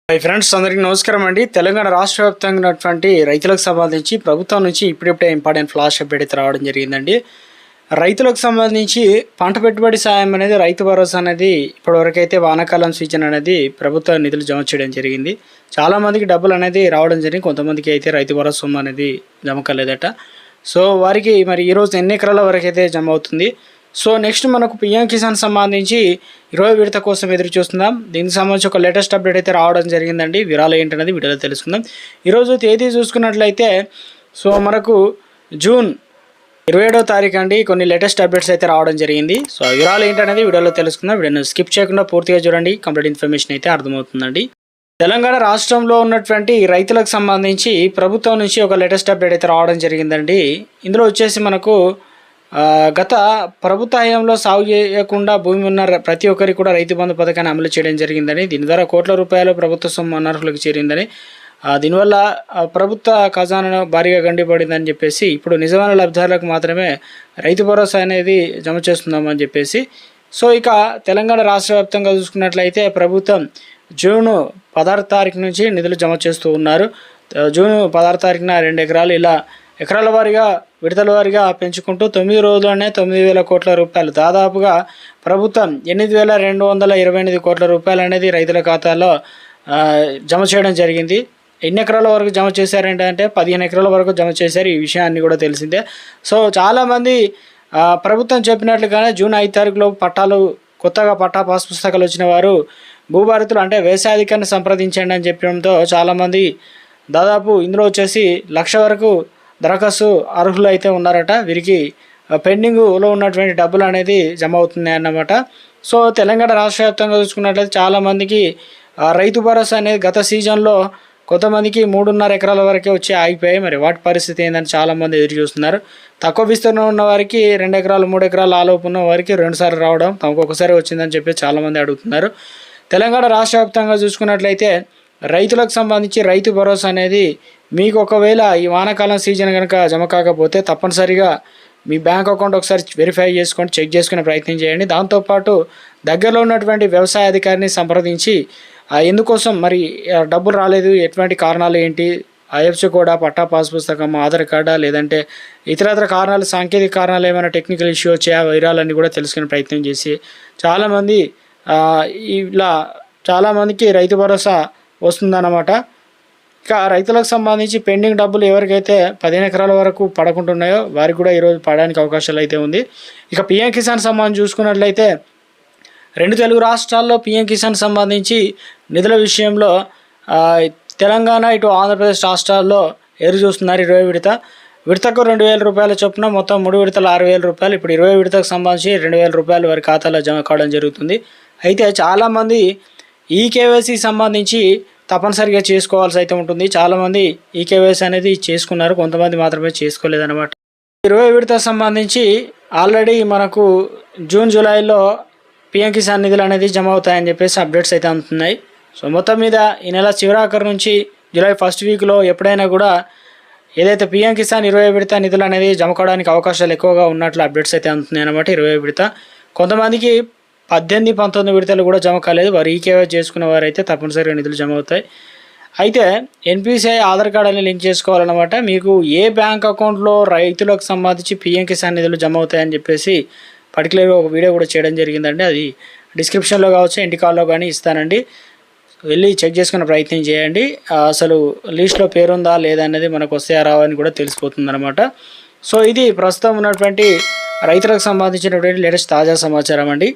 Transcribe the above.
Hi friends, అందరికీ నమస్కారం అండి. తెలంగాణ రాష్ట్ర వ్యాప్తంగా ఉన్నటువంటి రైతులకు సంబంధించి ప్రభుత్వం నుంచి ఇప్పుడిప్పుడే ఇంపార్టెంట్ ఫ్లాష్ అప్డేట్ అయితే రావడం జరిగిందండి. రైతులకు సంబంధించి పంట పెట్టుబడి సాయం అనేది, రైతు భరోసా అనేది ఇప్పటివరకైతే వానాకాలం సీజన్ అనేది ప్రభుత్వ నిధులు జమ చేయడం జరిగింది. చాలామందికి డబ్బులు అనేది రావడం జరిగింది. కొంతమందికి అయితే రైతు భరోసా సొమ్ము అనేది జమ కాలేదట. సో వారికి మరి ఈరోజు ఎన్ని ఎకరాల వరకు అయితే జమ అవుతుంది. సో నెక్స్ట్ మనకు పిఎం కిసాన్ సంబంధించి 20 విడత కోసం ఎదురు చూస్తున్నాం. దీనికి సంబంధించి ఒక లేటెస్ట్ అప్డేట్ అయితే రావడం జరిగిందండి. వివరాలు ఏంటనేది వీడియోలో తెలుసుకుందాం. ఈరోజు తేదీ చూసుకున్నట్లయితే సో మనకు జూన్ 27వ తారీఖు అండి. కొన్ని లేటెస్ట్ అప్డేట్స్ అయితే రావడం జరిగింది. సో వివరాలు ఏంటనేది వీడియోలో తెలుసుకుందాం. వీడియోని స్కిప్ చేయకుండా పూర్తిగా చూడండి. కంప్లీట్ ఇన్ఫర్మేషన్ అయితే అర్థమవుతుందండి. తెలంగాణ రాష్ట్రంలో ఉన్నటువంటి రైతులకు సంబంధించి ప్రభుత్వం నుంచి ఒక లేటెస్ట్ అప్డేట్ అయితే రావడం జరిగిందండి. ఇందులో వచ్చేసి మనకు గత ప్రభుత్వ హయాంలో సాగు చేయకుండా భూమి ఉన్న ప్రతి ఒక్కరికి కూడా రైతు బంధు పథకాన్ని అమలు చేయడం జరిగిందని, దీని ద్వారా కోట్ల రూపాయలు ప్రభుత్వ సొమ్ము అనర్హులకు చేరిందని, దీనివల్ల ప్రభుత్వ ఖజానాను భారీగా గండిపడిందని చెప్పేసి ఇప్పుడు నిజమైన లబ్ధిదారులకు మాత్రమే రైతు భరోసా అనేది జమ చేస్తున్నామని చెప్పేసి. సో ఇక తెలంగాణ రాష్ట్ర వ్యాప్తంగా చూసుకున్నట్లయితే ప్రభుత్వం జూన్ 16 తారీఖు నుంచి నిధులు జమ చేస్తూ ఉన్నారు. జూన్ 16 తారీఖున 2 ఎకరాలు ఇలా ఎకరాల వారీగా విడతల వారీగా పెంచుకుంటూ 9 రోజుల్లోనే 9,000 కోట్ల రూపాయలు, దాదాపుగా ప్రభుత్వం 8,228 కోట్ల రూపాయలు అనేది రైతుల ఖాతాలో జమ చేయడం జరిగింది. ఎన్ని ఎకరాల వరకు జమ చేశారంటే 15 ఎకరాల వరకు జమ చేశారు. ఈ విషయాన్ని కూడా తెలిసిందే. సో చాలామంది ప్రభుత్వం చెప్పినట్లుగానే జూన్ 5 తారీఖులో కొత్తగా పట్టా పాస్ పుస్తకాలు వచ్చిన వారు భూభారతులు అంటే వ్యవసాయాధికారిని సంప్రదించండి అని చెప్పడంతో చాలామంది దాదాపు ఇందులో వచ్చేసి 1,00,000 వరకు దరఖాస్తు అర్హులు అయితే ఉన్నారట. వీరికి పెండింగ్లో ఉన్నటువంటి డబ్బులు అనేది జమ అవుతున్నాయి అన్నమాట. సో తెలంగాణ రాష్ట్ర వ్యాప్తంగా చూసుకున్నట్లయితే చాలామందికి రైతు భరోసా అనేది గత సీజన్లో కొంతమందికి 3.5 ఎకరాల వరకే వచ్చి ఆగిపోయాయి. మరి వాటి పరిస్థితి ఏంటని చాలామంది ఎదురు చూస్తున్నారు. తక్కువ విస్తీర్ణం ఉన్న వారికి 2 ఎకరాలు 3 ఎకరాలు ఆలోపు ఉన్న వారికి 2 సార్లు రావడం, తమకు ఒకసారి వచ్చిందని చెప్పి చాలామంది అడుగుతున్నారు. తెలంగాణ రాష్ట్ర వ్యాప్తంగా చూసుకున్నట్లయితే రైతులకు సంబంధించి రైతు భరోసా అనేది మీకు ఒకవేళ ఈ వానాకాలం సీజన్ కనుక జమ కాకపోతే తప్పనిసరిగా మీ బ్యాంక్ అకౌంట్ ఒకసారి వెరిఫై చేసుకొని చెక్ చేసుకునే ప్రయత్నం చేయండి. దాంతోపాటు దగ్గరలో ఉన్నటువంటి వ్యవసాయ అధికారిని సంప్రదించి ఎందుకోసం మరి డబ్బులు రాలేదు, ఎటువంటి కారణాలు ఏంటి, ఐఎఫ్సి కోడా, పట్టా పాస్ పుస్తకం, ఆధార్ కార్డా, లేదంటే ఇతరత్ర కారణాలు, సాంకేతిక కారణాలు ఏమైనా టెక్నికల్ ఇష్యూ వచ్చాయా, వైరాలన్నీ కూడా తెలుసుకునే ప్రయత్నం చేసి చాలామందికి రైతు భరోసా వస్తుందన్నమాట. ఇక రైతులకు సంబంధించి పెండింగ్ డబ్బులు ఎవరికైతే 15 ఎకరాల వరకు పడకుంటున్నాయో వారికి కూడా ఈరోజు పడడానికి అవకాశాలు అయితే ఉంది. ఇక పిఎం కిసాన్ సంబంధించి చూసుకున్నట్లయితే 2 తెలుగు రాష్ట్రాల్లో పిఎం కిసాన్ సంబంధించి నిధుల విషయంలో తెలంగాణ ఇటు ఆంధ్రప్రదేశ్ రాష్ట్రాల్లో ఎదురు చూస్తున్నారు. 20 విడతకు 2,000 రూపాయల చొప్పున మొత్తం 3 విడతలు 6,000 రూపాయలు. ఇప్పుడు 20 విడతకు సంబంధించి 2,000 రూపాయలు వారి ఖాతాలో జమ కావడం జరుగుతుంది. అయితే చాలామంది ఈ కేవైసీ సంబంధించి తప్పనిసరిగా చేసుకోవాల్సి అయితే ఉంటుంది. చాలామంది ఈ కేవైసీ అనేది చేసుకున్నారు, కొంతమంది మాత్రమే చేసుకోలేదన్నమాట. 20 విడత సంబంధించి ఆల్రెడీ మనకు జూన్ జూలైలో పిఎం కిసాన్ నిధులు అనేది జమ అవుతాయని చెప్పేసి అప్డేట్స్ అయితే అందుతున్నాయి. సో మొత్తం మీద ఈ నెల చివరాఖరు నుంచి జూలై 1st వీక్లో ఎప్పుడైనా కూడా ఏదైతే పిఎం కిసాన్ 20 విడత నిధులు అనేది జమ కావడానికి అవకాశాలు ఎక్కువగా ఉన్నట్లు అప్డేట్స్ అయితే అందుతున్నాయి అన్నమాట. 20 విడత కొంతమందికి 18, 19 విడతలు కూడా జమ కాలేదు. వారు ఈకేవైసీ చేసుకున్న వారు అయితే తప్పనిసరిగా నిధులు జమ అవుతాయి. అయితే ఎన్పిసిఐ ఆధార్ కార్డు అని లింక్ చేసుకోవాలన్నమాట. మీకు ఏ బ్యాంక్ అకౌంట్లో రైతులకు సంబంధించి పిఎం కిసాన్ నిధులు జమ అవుతాయని చెప్పేసి పర్టికులర్గా ఒక వీడియో కూడా చేయడం జరిగిందండి. అది డిస్క్రిప్షన్లో కావచ్చు, ఇంటి కాల్లో కానీ ఇస్తానండి. వెళ్ళి చెక్ చేసుకునే ప్రయత్నం చేయండి. అసలు లిస్ట్లో పేరుందా లేదా అనేది మనకు వస్తాయా రావని కూడా తెలిసిపోతుంది అనమాట. సో ఇది ప్రస్తుతం ఉన్నటువంటి రైతులకు సంబంధించినటువంటి లేటెస్ట్ తాజా సమాచారం అండి.